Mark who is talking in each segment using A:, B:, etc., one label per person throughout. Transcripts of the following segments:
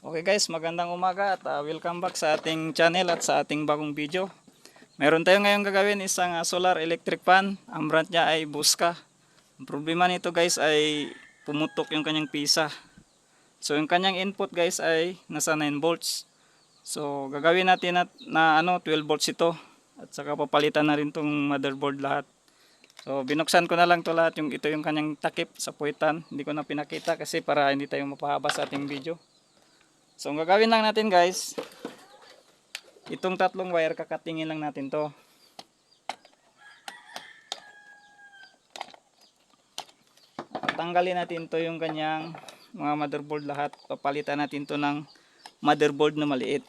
A: Okay guys, magandang umaga at welcome back sa ating channel at sa ating bagong video. Meron tayo ngayong gagawin isang solar electric fan. Ang brand niya ay Busca. Ang problema nito guys ay pumutok yung kanyang pisa. So yung kanyang input guys ay nasa 9 volts. So gagawin natin na 12 volts ito. At saka papalitan na rin tong motherboard lahat. So binuksan ko na lang to lahat, ito yung kanyang takip sa puwitan. Hindi ko na pinakita kasi para hindi tayo mapahaba sa ating video. So ang gagawin lang natin guys, itong tatlong wire kakatingin lang natin to. Tanggalin natin to yung kanyang mga motherboard lahat. Papalitan natin to ng motherboard na maliit.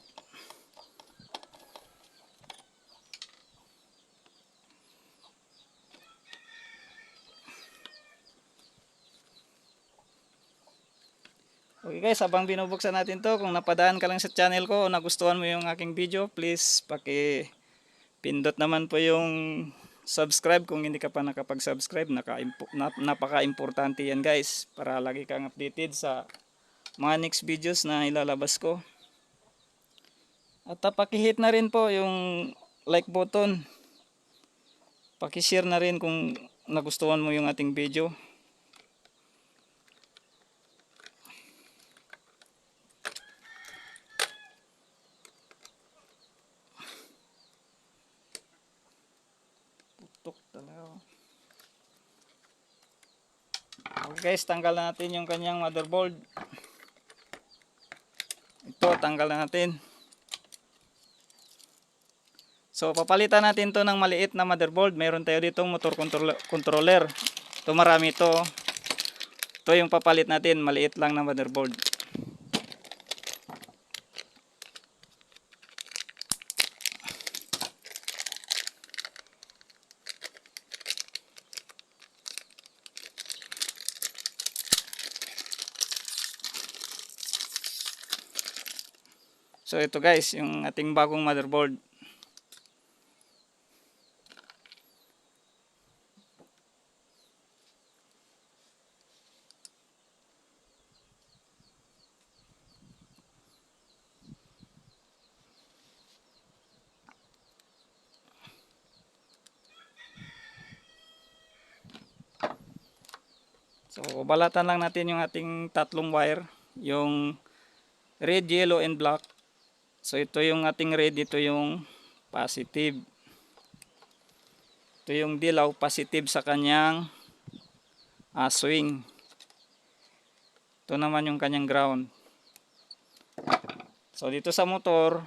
A: Okay guys, habang binubuksan natin to, kung napadaan ka lang sa channel ko o nagustuhan mo yung aking video, please pindot naman po yung subscribe kung hindi ka pa nakapag-subscribe. Napaka-importante yan guys, para lagi kang updated sa mga next videos na ilalabas ko. At pakihit na rin po yung like button. Pakishare na rin kung nagustuhan mo yung ating video. Putok talaga. Okay guys, tanggal natin yung kanyang motherboard. Ito, tanggal na natin. So papalitan natin to ng maliit na motherboard. Meron tayo ditong motor controller. Ito marami to. Ito yung papalit natin, maliit lang na motherboard. So ito guys, yung ating bagong motherboard. So balatan lang natin yung ating tatlong wire, yung red, yellow, and black. So ito yung ating red, ito yung positive. Ito yung dilaw, positive sa kanyang swing. Ito naman yung kanyang ground. So dito sa motor,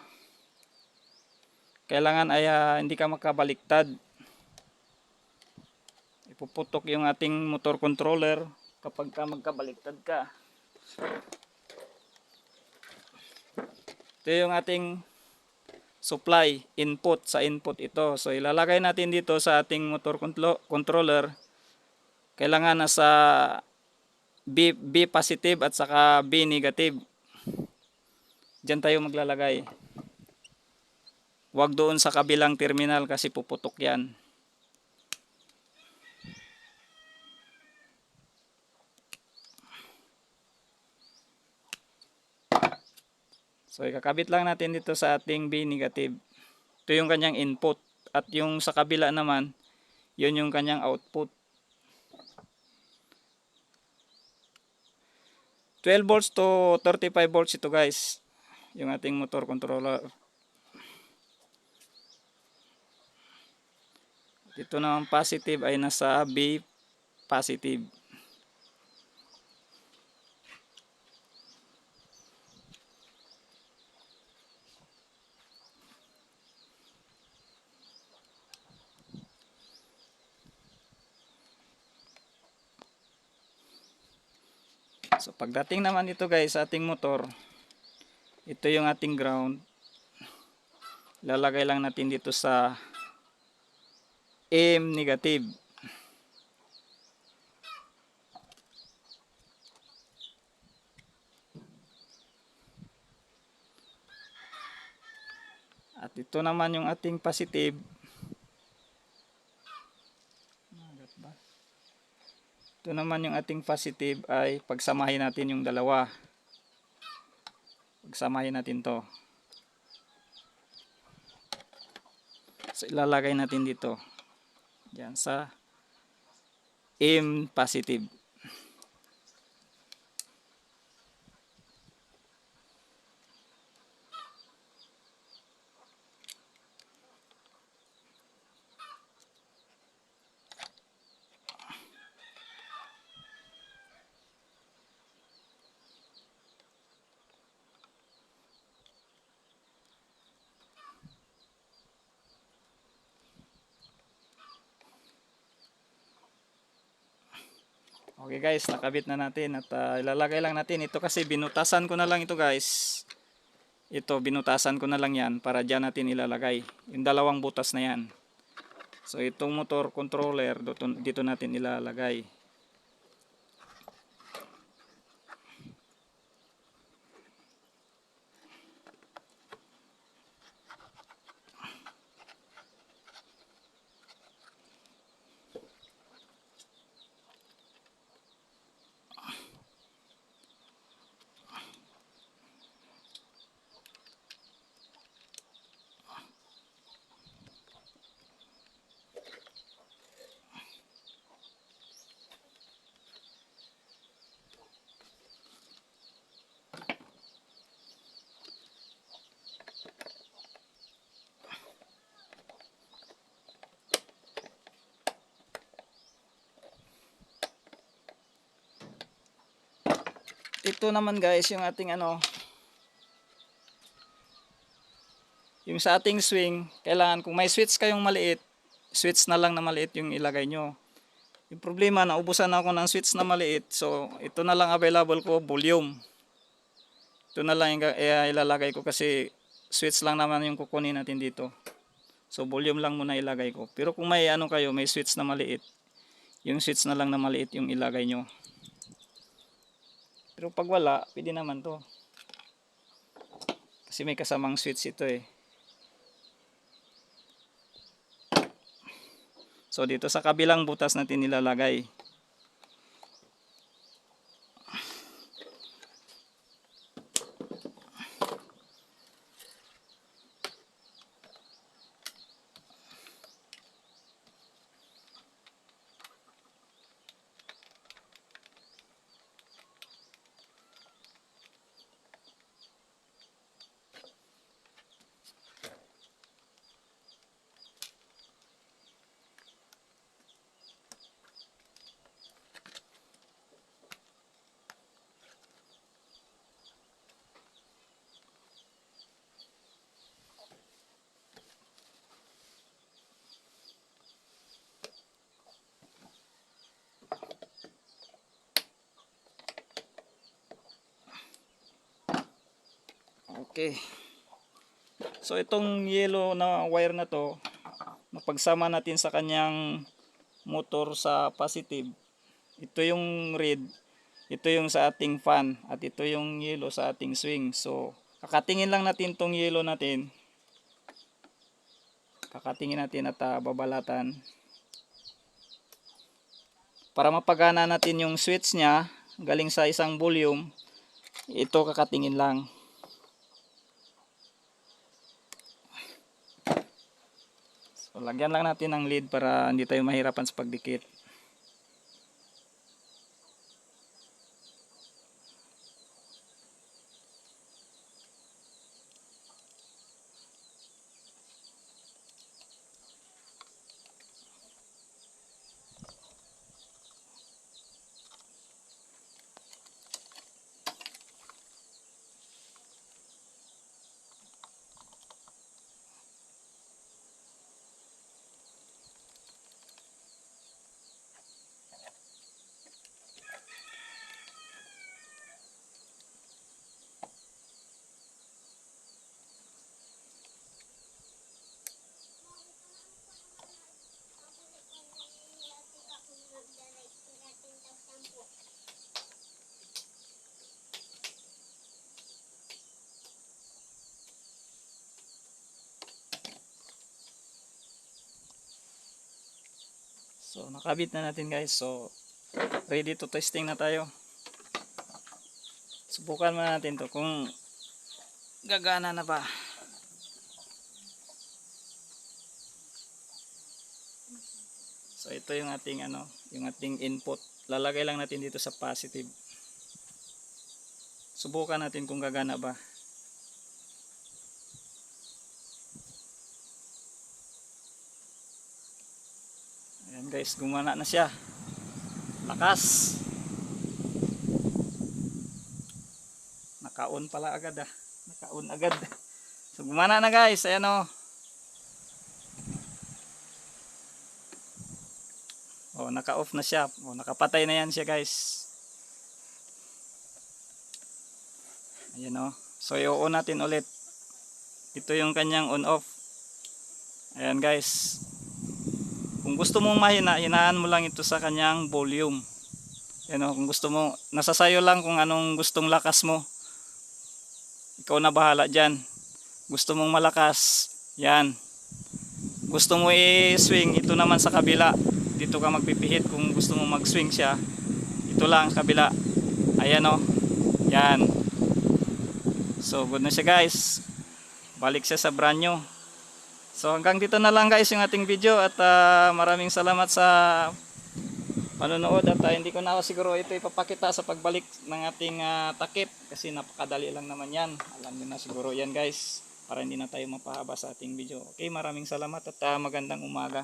A: kailangan ay hindi ka makabaliktad. Ipuputok yung ating motor controller kapag ka magkabaliktad ka. Ito yung ating supply, input, sa input ito. So ilalagay natin dito sa ating motor controller. Kailangan nasa B positive at saka B negative. Diyan tayo maglalagay. Huwag doon sa kabilang terminal kasi puputok yan. So ikakabit lang natin dito sa ating B negative. Ito yung kanyang input. At yung sa kabila naman, yun yung kanyang output. 12 volts to 35 volts ito guys, yung ating motor controller. Ito naman positive ay nasa B positive. So pagdating naman dito guys sa ating motor, ito yung ating ground. Lalagay lang natin dito sa M negative. At ito naman yung ating positive. Ito naman yung ating positive ay pagsamahin natin yung dalawa. Pagsamahin natin to. So ilalagay natin dito. Diyan sa M positive. Okay guys, nakabit na natin at ilalagay lang natin. Ito kasi binutasan ko na lang ito guys. Ito binutasan ko na lang yan para dyan natin ilalagay. Yung dalawang butas na yan. So itong motor controller dito natin ilalagay. Ito naman guys yung ating yung sa ating swing, kailangan kung may switch kayong maliit, switch na lang na maliit yung ilagay nyo. Yung problema, naubusan ako ng switch na maliit, so ito na lang available ko, volume. Ito na lang yung ilalagay ko kasi switch lang naman yung kukunin natin dito. So volume lang muna ilagay ko. Pero kung may kayo, may switch na maliit, yung switch na lang na maliit yung ilagay nyo. Pero pag wala, pwede naman to. Kasi may kasamang switch ito eh. So dito sa kabilang butas natin nilalagay. Okay. So itong yellow na wire na to, mapagsama natin sa kanyang motor sa positive. Ito yung red, ito yung sa ating fan, at ito yung yellow sa ating swing. So kakatingin lang natin tong yellow natin. Kakatingin natin at babalatan. Para mapagana natin yung switch niya, galing sa isang volume, ito kakatingin lang. So, lagyan lang natin ng lead para hindi tayo mahirapan sa pagdikit. So nakabit na natin guys. So ready to testing na tayo. Subukan muna natin to kung gagana na ba? So ito yung ating yung ating input. Lalagay lang natin dito sa positive. Subukan natin kung gagana ba. Ayan guys, gumana na siya. Lakas. Naka-on pala agad Naka-on agad. So gumana na guys, ayan o. Oh, naka-off na siya. Oh, nakapatay na yan siya guys. Ayan o. So i-on natin ulit. Ito yung kanyang on-off. Ayan guys. Kung gusto mong mahina, hinaan mo lang ito sa kanyang volume. Ayan o, kung gusto mo, nasa sayo lang kung anong gustong lakas mo. Ikaw na bahala dyan. Gusto mong malakas, yan. Gusto mo i-swing, ito naman sa kabila. Dito ka magpipihit kung gusto mong mag-swing siya. Ito lang kabila. Ayan o. Yan. So good na siya guys. Balik siya sa brand new. So hanggang dito na lang guys yung ating video. At maraming salamat sa panonood. At hindi ko na siguro ito ipapakita sa pagbalik ng ating takip. Kasi napakadali lang naman yan. Alam niyo na siguro yan guys. Para hindi na tayo mapahaba sa ating video. Okay, maraming salamat at magandang umaga.